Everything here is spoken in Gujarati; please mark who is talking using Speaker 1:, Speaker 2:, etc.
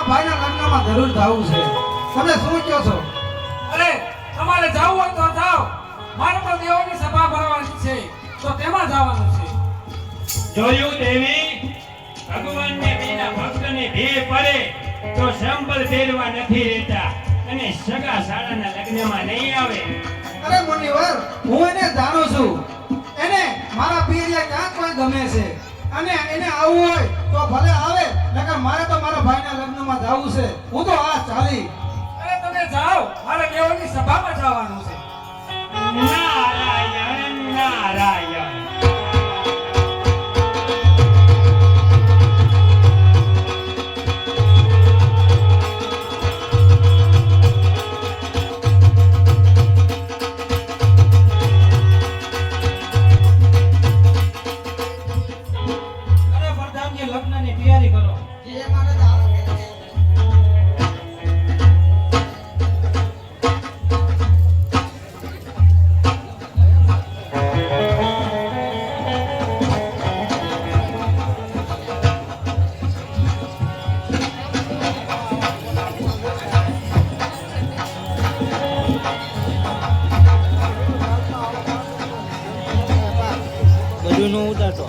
Speaker 1: મારા ભાઈના લગ્નમાં જરૂર જાવું છે. તમે શું કહો છો?
Speaker 2: અરે તમારે જાવું હોય તો જાઓ. મારે તો દેવોની સભા ભરવાની છે તો તેમાં જવાનું છે.
Speaker 3: જોયું દેવી, ભગવાનને વિના ભક્તને ભેળ પડે તો સંબળ ફેરવા નથી રહેતા અને સગા સાળાના લગ્નમાં નહીં આવે.
Speaker 1: અરે મુનિવર, હું એને જાણું છું. એને મારા પીરિયા ક્યાં કોઈ ગમે છે અને એને આવવું હોય તો ભલે આવે, નકર મારે તો મારા ભાઈના લગ્નમાં જાવું છે. હું તો આ ચાલી.
Speaker 2: અરે તમે જાઓ, મારે દેવોની સભામાં જવાનું છે.
Speaker 3: નારાયણ નારાયણ.
Speaker 2: અરે પ્રધાનજી, લગ્નની તૈયારી કરો.
Speaker 1: એ મારે જાવું છે.
Speaker 4: બધું નો ઉતારતો